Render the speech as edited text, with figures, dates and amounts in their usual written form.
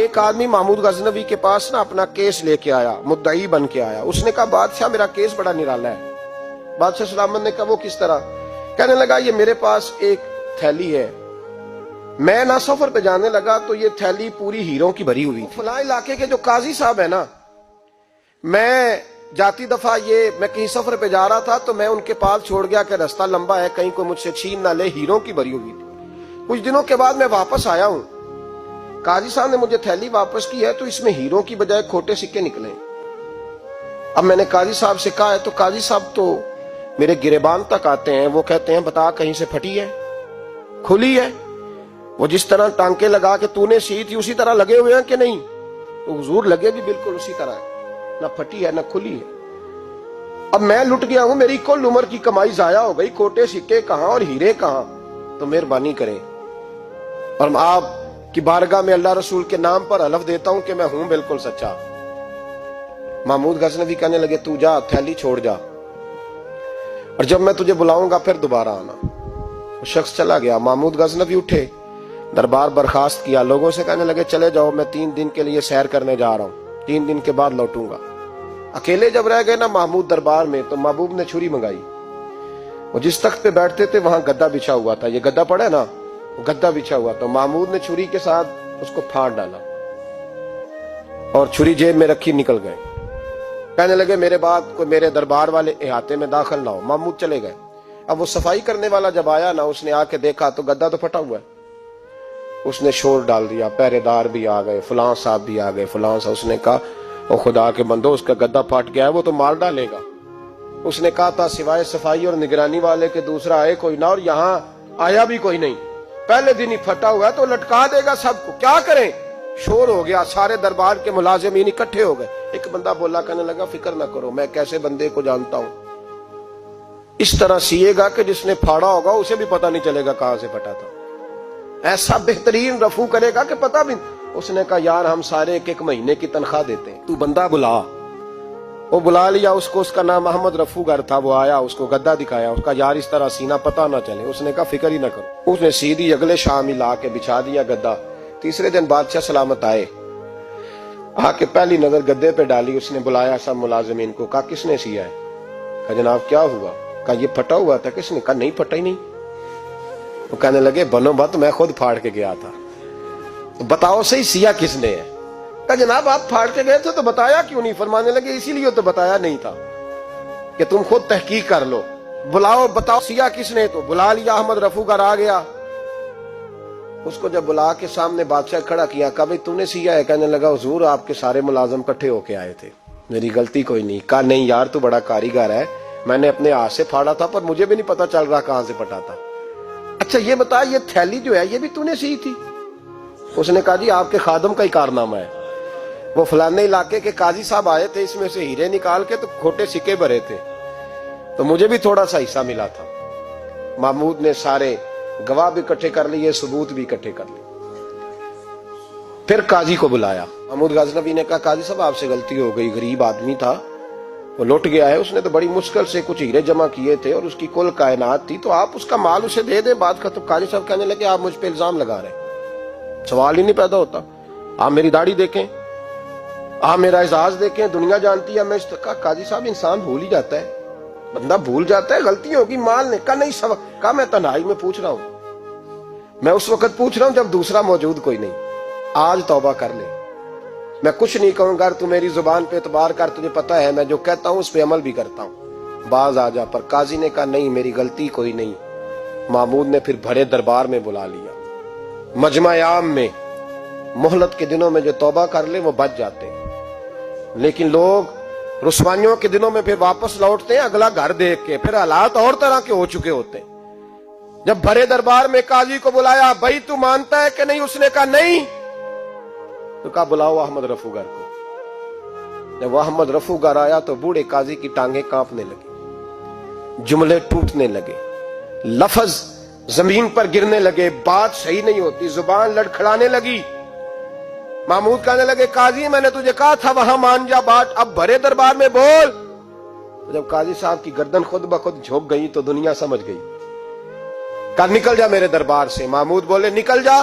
ایک آدمی محمود غزنوی کے پاس نا اپنا کیس لے کے آیا، مدعی بن کے آیا. اس نے کہا بادشاہ میرا کیس بڑا نرالا ہے. بادشاہ سلامت نے کہا وہ کس طرح؟ کہنے لگا یہ میرے پاس ایک تھیلی ہے، میں نہ سفر پہ جانے لگا تو یہ تھیلی پوری ہیروں کی بھری ہوئی. فلاں علاقے کے جو قاضی صاحب ہے نا، میں جاتی دفعہ میں کہیں سفر پہ جا رہا تھا تو میں ان کے پاس چھوڑ گیا کہ راستہ لمبا ہے، کہیں کو مجھ سے چھین نہ لے، ہیروں کی بھری ہوئی تھی. کچھ دنوں کے بعد میں واپس آیا ہوں، قاضی صاحب نے مجھے تھیلی واپس کی ہے تو اس میں ہیروں کی بجائے کھوٹے سکے نکلے. اب میں نے قاضی صاحب سے کہا ہے تو قاضی صاحب تو میرے گریبان تک آتے ہیں، وہ کہتے ہیں بتا کہیں سے پھٹی ہے کھلی ہے؟ وہ جس طرح ٹانکے لگا کے تو نے سی تھی اسی طرح لگے ہوئے ہیں کہ نہیں؟ تو حضور لگے بھی بالکل اسی طرح ہے، نہ پھٹی ہے نہ کھلی ہے. اب میں لٹ گیا ہوں، میری کل عمر کی کمائی ضائع ہو گئی، کھوٹے سکے کہاں اور ہیرے کہاں؟ تو مہربانی کریں اور آپ کی بارگاہ میں اللہ رسول کے نام پر حلف دیتا ہوں کہ میں ہوں بالکل سچا. محمود غزنوی کہنے لگے تو جا، تھیلی چھوڑ جا، اور جب میں تجھے بلاؤں گا پھر دوبارہ آنا. وہ شخص چلا گیا. محمود غزنوی اٹھے، دربار برخاست کیا، لوگوں سے کہنے لگے چلے جاؤ، میں 3 دن کے لیے سیر کرنے جا رہا ہوں، 3 دن کے بعد لوٹوں گا. اکیلے جب رہ گئے نا محمود دربار میں تو محبوب نے چھری منگائی. وہ جس تخت پہ بیٹھتے تھے وہاں گدا بچھا ہوا تھا، یہ گدا پڑا ہے نا، وہ گدا بچھا ہوا تھا. محمود نے چھری کے ساتھ اس کو پھاڑ ڈالا اور چھری جیب میں رکھی نکل گئے. کہنے لگے میرے بعد کوئی میرے دربار والے احاطے میں داخل نہ ہو. محمود چلے گئے. اب وہ صفائی کرنے والا جب آیا نا، اس نے آ کے دیکھا تو گدا تو پھٹا ہوا ہے. اس نے شور ڈال دیا، پہرے دار بھی آ گئے، فلاں صاحب بھی آ گئے، فلاں صاحب. اس نے کہا او خدا کے بندو، اس کا گدا پھٹ گیا ہے، وہ تو مار ڈالے گا. اس نے کہا تھا سوائے صفائی اور نگرانی والے کے دوسرا آئے کوئی نہ، اور یہاں آیا بھی کوئی نہیں، پہلے دن ہی پھٹا ہوا ہے تو لٹکا دے گا سب کو، کیا کریں؟ شور ہو گیا، سارے دربار کے ملازمین اکٹھے ہو گئے. ایک بندہ بولا، کہنے لگا فکر نہ کرو، میں کیسے بندے کو جانتا ہوں، اس طرح سیے گا کہ جس نے پھاڑا ہوگا اسے بھی پتہ نہیں چلے گا کہاں سے پھٹا تھا. ایسا بہترین رفو کرے گا کہ پتہ بھی. اس نے کہا یار ہم سارے 1 مہینے کی تنخواہ دیتے ہیں، تو بندہ بلا. وہ بلا لیا اس کو، اس کا نام محمد رفو گر تھا. وہ آیا، اس کو گدا دکھایا، اس کا یار اس طرح سینا پتہ نہ چلے. اس نے کہا فکر ہی نہ کرو. اس نے سیدھی اگلے شام ہی لا کے بچھا دیا گدا. تیسرے دن بادشاہ سلامت آئے، آ کے پہلی نظر گدے پہ ڈالی. اس نے بلایا سب ملازمین کو، کہا کس نے سیا ہے؟ کہا جناب کیا ہوا؟ کہا یہ پھٹا ہوا تھا. کس نے؟ کہا نہیں پھٹا ہی نہیں. وہ کہنے لگے بنو بت، میں خود پھاڑ کے گیا تھا، بتاؤ صحیح سیا کس نے ہے؟ کہا جناب آپ پھاڑ کے گئے تھے تو بتایا کیوں نہیں؟ فرمانے لگے اسی لیے تو بتایا نہیں تھا کہ تم خود تحقیق کر لو، بلاؤ بتاؤ سیا کس نے. تو بلا لیا، احمد رفو گر آ گیا. اس کو جب بلا کے سامنے بادشاہ کھڑا کیا، کہا بھائی تو نے سیا ہے؟ کہنے لگا حضور آپ کے سارے ملازم کٹھے ہو کے آئے تھے، میری غلطی کوئی نہیں. کہا نہیں یار تو بڑا کاریگر ہے، میں نے اپنے ہاتھ سے پھاڑا تھا پر مجھے بھی نہیں پتا چل رہا کہاں سے پھٹا تھا. اچھا یہ بتا یہ تھیلی جو ہے یہ بھی تو نے سی تھی؟ اس نے کہا جی آپ کے خادم کا ہی کارنامہ ہے، وہ فلانے علاقے کے قاضی صاحب آئے تھے، اس میں سے ہیرے نکال کے تو کھوٹے سکے بھرے تھے، تو مجھے بھی تھوڑا سا حصہ ملا تھا. محمود نے سارے گواہ بھی اکٹھے کر لیے، ثبوت بھی اکٹھے کر لیے. پھر قاضی کو بلایا. محمود غزنوی نے کہا قاضی صاحب آپ سے غلطی ہو گئی، غریب آدمی تھا، وہ لوٹ گیا ہے، اس نے تو بڑی مشکل سے کچھ ہیرے جمع کیے تھے اور اس کی کل کائنات تھی، تو آپ اس کا مال اسے دے دیں، بات ختم. قاضی صاحب کہنے لگے آپ مجھ پہ الزام لگا رہے ہیں، سوال ہی نہیں پیدا ہوتا. آپ میری داڑھی دیکھیں، آپ میرا اعزاز دیکھیں، دنیا جانتی ہے میں اس کا. قاضی صاحب انسان بھول ہی جاتا ہے، بندہ بھول جاتا ہے، غلطی ہوگی. مال نے کہا نہیں سبق. کہا میں تنہائی میں پوچھ رہا ہوں، میں اس وقت پوچھ رہا ہوں جب دوسرا موجود کوئی نہیں. آج توبہ کر لے، میں کچھ نہیں کہوں گا، تو میری زبان پہ اعتبار کر، تجھے پتہ ہے میں جو کہتا ہوں اس پہ عمل بھی کرتا ہوں، باز آ جا. پر قاضی نے کہا نہیں میری غلطی کوئی نہیں. محمود نے پھر بھرے دربار میں بلا لیا. مجمع عام میں مہلت کے دنوں میں جو توبہ کر لے وہ بچ جاتے ہیں، لیکن لوگ رسوائیوں کے دنوں میں پھر واپس لوٹتے ہیں اگلا گھر دیکھ کے، پھر حالات اور طرح کے ہو چکے ہوتے ہیں. جب بھرے دربار میں قاضی کو بلایا، بھائی تو مانتا ہے کہ نہیں؟ اس نے کہا نہیں. تو کہا بلاؤ احمد رفو گر کو. جب احمد رفو گر آیا تو بوڑھے قاضی کی ٹانگیں کانپنے لگی، جملے ٹوٹنے لگے، لفظ زمین پر گرنے لگے، بات صحیح نہیں ہوتی، زبان لڑکھڑانے لگی. محمود کہنے لگے قاضی میں نے تجھے کہا تھا وہاں مان جا بات، اب بھرے دربار میں بول. جب قاضی صاحب کی گردن خود بخود جھک گئی تو دنیا سمجھ گئی. کہا نکل جا میرے دربار سے. محمود بولے نکل جا.